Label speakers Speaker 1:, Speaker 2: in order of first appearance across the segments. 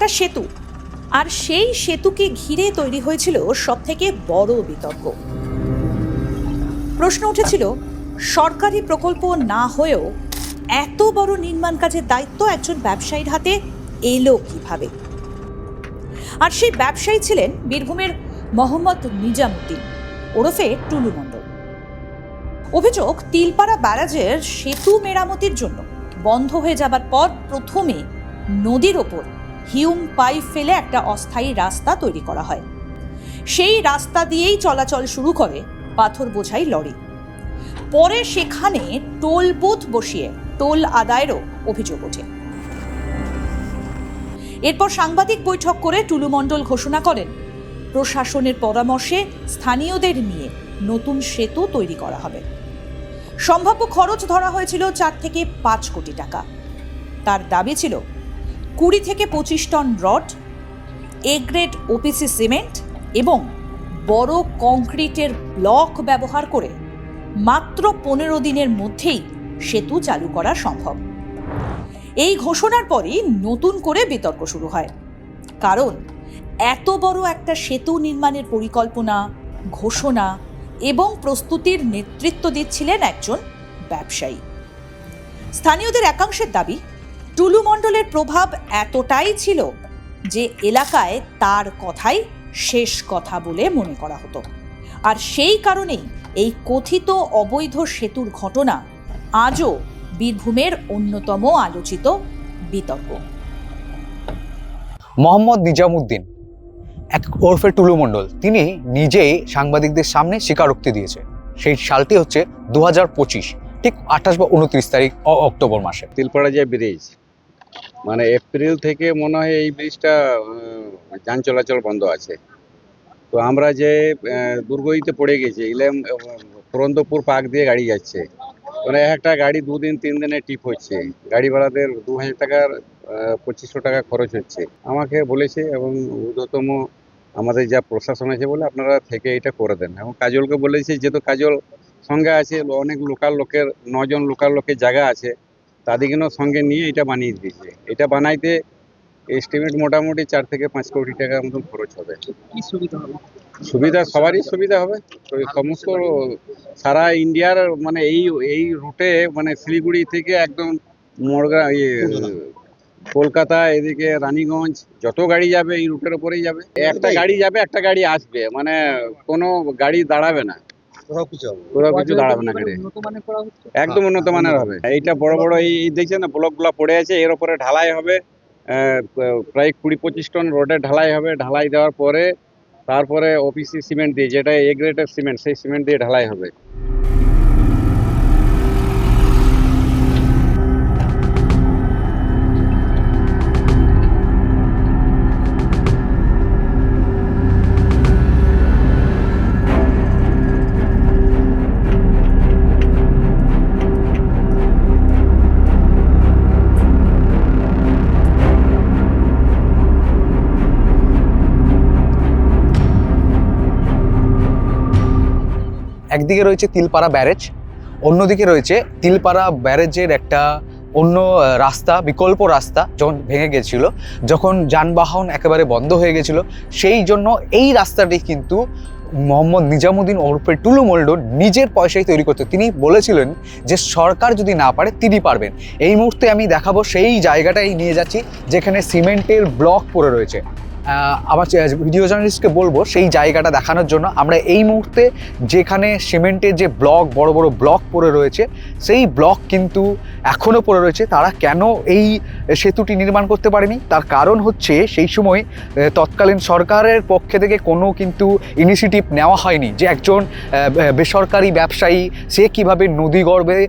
Speaker 1: একটা সেতু, আর সেই সেতুকে ঘিরে তৈরি হয়েছিল সবথেকে বড় বিতর্ক। প্রশ্ন উঠেছিল, সরকারি প্রকল্প না হয়েও এত বড় নির্মাণ কাজের দায়িত্ব একজন ব্যবসায়ীর হাতে এলো কিভাবে? আর সেই ব্যবসায়ী ছিলেন বীরভূমের মোহাম্মদ নিজামুদ্দিন ওরফে টুলু মণ্ডল। অভিযোগ, তিলপাড়া ব্যারাজের সেতু মেরামতির জন্য বন্ধ হয়ে যাবার পর প্রথমে নদীর ওপর হিউম পাইপ ফেলে একটা অস্থায়ী রাস্তা তৈরি করা হয়। সেই রাস্তা দিয়েই চলাচল শুরু করে পাথর বোঝাই লরি। পরে সেখানে টোল বুথ বসিয়ে টোল আদায়েরও অভিযোগ ওঠে। এরপর সাংবাদিক বৈঠক করে টুলু মণ্ডল ঘোষণা করেন, প্রশাসনের পরামর্শে স্থানীয়দের নিয়ে নতুন সেতু তৈরি করা হবে। সম্ভাব্য খরচ ধরা হয়েছিল 4 থেকে 5 কোটি টাকা। তার দাবি ছিল 20 থেকে 25 ton rod, A grade OPC cement এবং বড় কংক্রিটের ব্লক ব্যবহার করে মাত্র 15 দিনের মধ্যেই সেতু চালু করা সম্ভব। এই ঘোষণার পরই নতুন করে বিতর্ক শুরু হয়, কারণ এত বড় একটা সেতু নির্মাণের পরিকল্পনা, ঘোষণা এবং প্রস্তুতির নেতৃত্ব দিচ্ছিলেন একজন ব্যবসায়ী। স্থানীয়দের একাংশের দাবি, টুলু মণ্ডলের প্রভাব এতটাই ছিল যে এলাকায় তার কথাই শেষ কথা বলে মনে করা হতো। আর সেই কারণেই এই কথিত অবৈধ সেতুর ঘটনা আজও বীরভূমের অন্যতম আলোচিত বিতর্ক।
Speaker 2: মোহাম্মদ নিজামুদ্দিন ওরফে টুলু মণ্ডল, তিনি নিজেই সাংবাদিকদের সামনে স্বীকারোক্তি দিয়েছে। সেই সালটি হচ্ছে 2025, ঠিক 28 বা 29 তারিখ অক্টোবর মাসে।
Speaker 3: তিলপাড়া যে ব্রিজ, মানে এপ্রিল থেকে মনে হয় এই ব্রিজটা যান চলাচল বন্ধ আছে। তো আমরা যে দুর্গতিতে পড়ে গেছি, পুরন্দরপুর পার্ক দিয়ে গাড়ি যাচ্ছে, মানে একটা গাড়ি 2 দিন 3 দিনে টিপ হচ্ছে, গাড়ি ভাড়াদের 2000 টাকার 2500 টাকা খরচ হচ্ছে। আমাকে বলেছে এবং ঊর্ধ্বতম আমাদের যা প্রশাসন আছে বলে আপনারা থেকে এটা করে দেন। এবং কাজলকে বলেছে, যেহেতু কাজল সঙ্গে আছে, অনেক লোকাল লোকের 9 জন লোকাল লোকের জায়গা আছে, তাদেরকেও সঙ্গে নিয়ে এটা বানিয়ে দিয়েছে। এটা বানাইতে এস্টিমেট মোটামুটি 4 থেকে 5 কোটি টাকার মতন খরচ হবে।
Speaker 4: কি সুবিধা হবে?
Speaker 3: সুবিধা সবারই সুবিধা হবে। তো সমস্ত সারা ইন্ডিয়ার মানে এই রুটে, মানে শিলিগুড়ি থেকে একদম মড়গা কলকাতা, এদিকে রানীগঞ্জ, যত গাড়ি যাবে এই রুটের উপরেই যাবে। একটা গাড়ি যাবে, একটা গাড়ি আসবে, মানে কোনো গাড়ি দাঁড়াবে না, কোথাও কিছু দাঁড়াবে না গাড়ি, একদম উন্নত মানের হবে। এইটা বড় বড় এই দেখছেন না ব্লকগুলো পড়ে আছে, এর উপরে ঢালাই হবে, প্রায় 20-25 টন রোডে ঢালাই হবে। ঢালাই দেওয়ার পরে তারপরে ওপিসি সিমেন্ট দিয়ে, যেটা এ গ্রেডের সিমেন্ট, সেই সিমেন্ট দিয়ে ঢালাই হবে।
Speaker 2: একদিকে রয়েছে তিলপাড়া ব্যারেজ, অন্যদিকে রয়েছে তিলপাড়া ব্যারেজের একটা অন্য রাস্তা, বিকল্প রাস্তা যখন ভেঙে গেছিল, যখন যানবাহন একেবারে বন্ধ হয়ে গেছিল, সেই জন্য এই রাস্তাটি কিন্তু মোহাম্মদ নিজামুদ্দিন ওরফে টুলু মণ্ডল নিজের পয়সায় তৈরি করতে। তিনি বলেছিলেন যে সরকার যদি না পারে তিনি পারবেন। এই মুহূর্তে আমি দেখাবো সেই জায়গাটাই নিয়ে যাচ্ছি যেখানে সিমেন্টের ব্লক পড়ে রয়েছে। আমার ভিডিও জার্নালিস্টকে বলবো সেই জায়গাটা দেখানোর জন্য। আমরা এই মুহূর্তে যেখানে সিমেন্টের যে ব্লক, বড় বড় ব্লক পড়ে রয়েছে, সেই ব্লক কিন্তু এখনও পড়ে রয়েছে। তারা কেন এই সেতুটি নির্মাণ করতে পারেনি, তার কারণ হচ্ছে সেই সময় তৎকালীন সরকারের পক্ষে থেকে কোনো কিন্তু ইনিশিয়েটিভ নেওয়া হয়নি যে একজন বেসরকারি ব্যবসায়ী সে কীভাবে নদীগর্ভে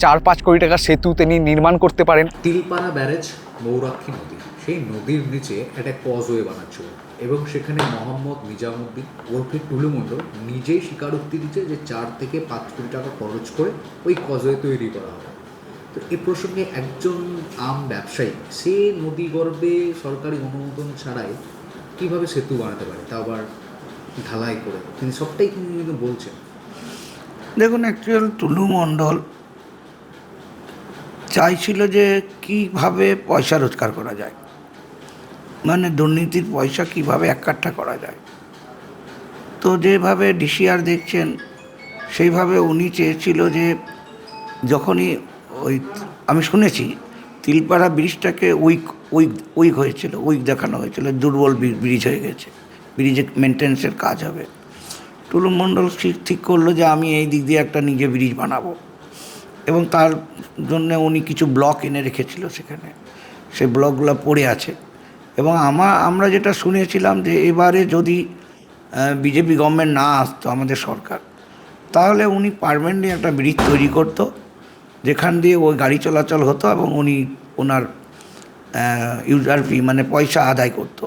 Speaker 2: 4-5 কোটি টাকার সেতু তিনি নির্মাণ করতে পারেন।
Speaker 5: তিলপাড়া ব্যারেজ মৌরাক্ষী নদী, সেই নদীর নিচে একটা কজওয়ে বানাচ্ছিল এবং সেখানে মোহাম্মদ নিজামুদ্দিন ওরফে টুলু মণ্ডল নিজেই স্বীকারোক্তি দিচ্ছে যে 4 থেকে 5 কোটি টাকা খরচ করে ওই কজওয়ে তৈরি করা হবে। তো এ প্রসঙ্গে একজন আম ব্যবসায়ী সে নদীগর্ভে সরকারি অনুমোদন ছাড়াই কীভাবে সেতু বানাতে পারে, তা আবার ঢালাই করে, তিনি সবটাই কিন্তু বলছেন।
Speaker 4: দেখুন, অ্যাকচুয়াল টুলু মণ্ডল চাইছিল যে কীভাবে পয়সা রোজগার করা যায়। মানে দুর্নীতির পয়সা কিভাবে এককাট্টা করা যায়। তো যেভাবে ডিসিআর দেখছেন সেইভাবে উনি চেয়েছিল যে যখনই ওই, আমি শুনেছি তিলপাড়া ব্রিজটাকে উইক হয়েছিল, উইক দেখানো হয়েছিল, দুর্বল ব্রিজ হয়ে গেছে, ব্রিজে মেনটেন্সের কাজ হবে। টুলু মণ্ডল ঠিক করলো যে আমি এই দিক দিয়ে একটা নিজে ব্রিজ বানাবো, এবং তার জন্য উনি কিছু ব্লক এনে রেখেছিল সেখানে, সেই ব্লকগুলো পড়ে আছে। এবং আমরা যেটা শুনেছিলাম যে এবারে যদি বিজেপি গভর্নমেন্ট না আসতো, আমাদের সরকার, তাহলে উনি পার্মানেন্টলি একটা ব্রিজ তৈরি করতো যেখান দিয়ে ওই গাড়ি চলাচল হতো এবং উনি ওনার ইউজার ফি মানে পয়সা আদায় করতো।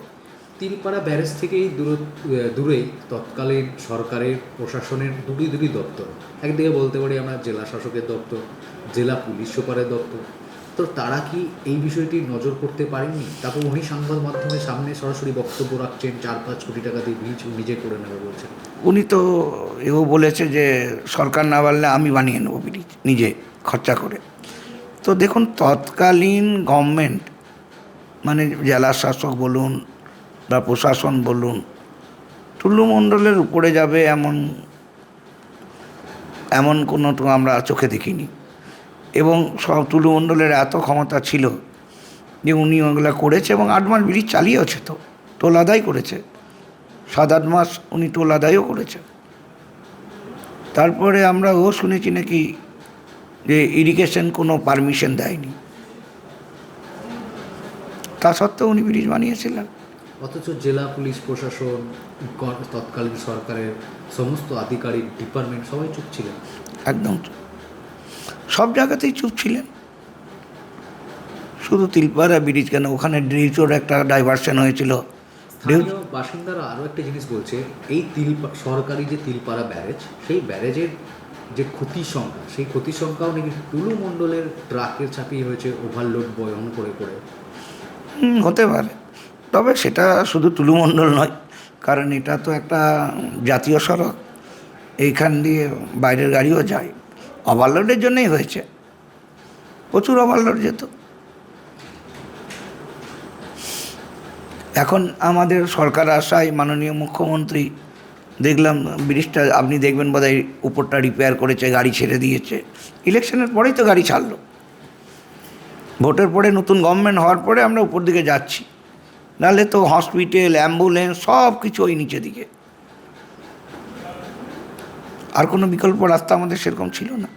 Speaker 5: তিলপাড়া ব্যারেজ থেকেই দূরে তৎকালীন সরকারের প্রশাসনের দুটি দপ্তর, একদিকে বলতে পারি আমরা জেলা শাসকের দপ্তর, জেলা পুলিশ সুপারের দপ্তর। তো তারা কি এই বিষয়টি নজর করতে পারেননি? তারপর উনি সংবাদ মাধ্যমের সামনে সরাসরি বক্তব্য রাখছেন 4-5 কোটি টাকা দিয়ে ব্রিজ নিজে করে নেবে বলছেন।
Speaker 4: উনি তো এও বলেছে যে সরকার না পারলে আমি বানিয়ে নেবো ব্রিজ নিজে খরচা করে। তো দেখুন, তৎকালীন গভর্নমেন্ট মানে জেলা শাসক বলুন বা প্রশাসন বলুন, টুলু মণ্ডলের উপরে যাবে এমন কোনো তো আমরা চোখে দেখিনি। এবং সব টুলু মণ্ডলের এত ক্ষমতা ছিল যে উনি ওগুলো করেছে, এবং 8 মাস ব্রিজ চালিয়েছে, তো টোল আদায় করেছে, 7-8 মাস উনি টোল আদায়ও করেছে। তারপরে আমরা শুনেছি নাকি যে ইরিগেশন কোনো পারমিশন দেয়নি, তা সত্ত্বেও উনি ব্রিজ বানিয়েছিলেন।
Speaker 5: অথচ জেলা পুলিশ প্রশাসন, তৎকালীন সরকারের সমস্ত আধিকারিক, ডিপার্টমেন্ট সবাই চুপ ছিলেন।
Speaker 4: একদম সব জায়গাতেই চুপ ছিলেন, শুধু তিলপাড়া ব্রিজ কেন, ওখানে ড্রিচোর একটা ডাইভারশন হয়েছিল।
Speaker 5: স্থানীয় বাসিন্দারা আরও একটা জিনিস বলছে, এই সরকারি যে তিলপাড়া ব্যারেজ, সেই ব্যারেজের যে ক্ষতির সংখ্যা, সেই ক্ষতির সংখ্যাও নাকি টুলু মণ্ডলের ট্রাকের চাপিয়ে হয়েছে, ওভারলোড বহন করে করে।
Speaker 4: হতে পারে, তবে সেটা শুধু টুলু মণ্ডল নয়, কারণ এটা তো একটা জাতীয় সড়ক, এইখান দিয়ে বাইরের গাড়িও যায়, ওভারলোডের জন্যই হয়েছে, প্রচুর ওভারলোড যেত। এখন আমাদের সরকার আসায় মাননীয় মুখ্যমন্ত্রী দেখলাম ব্রিজটা, আপনি দেখবেন বোধহয় উপরটা রিপেয়ার করেছে, গাড়ি ছেড়ে দিয়েছে। ইলেকশনের পরেই তো গাড়ি ছাড়লো, ভোটের পরে নতুন গভর্নমেন্ট হওয়ার পরে আমরা উপর দিকে যাচ্ছি, নাহলে তো হসপিটাল, অ্যাম্বুলেন্স সব কিছু ওই নিচে দিকে, আর কোনো বিকল্প রাস্তা আমাদের সেরকম ছিল না।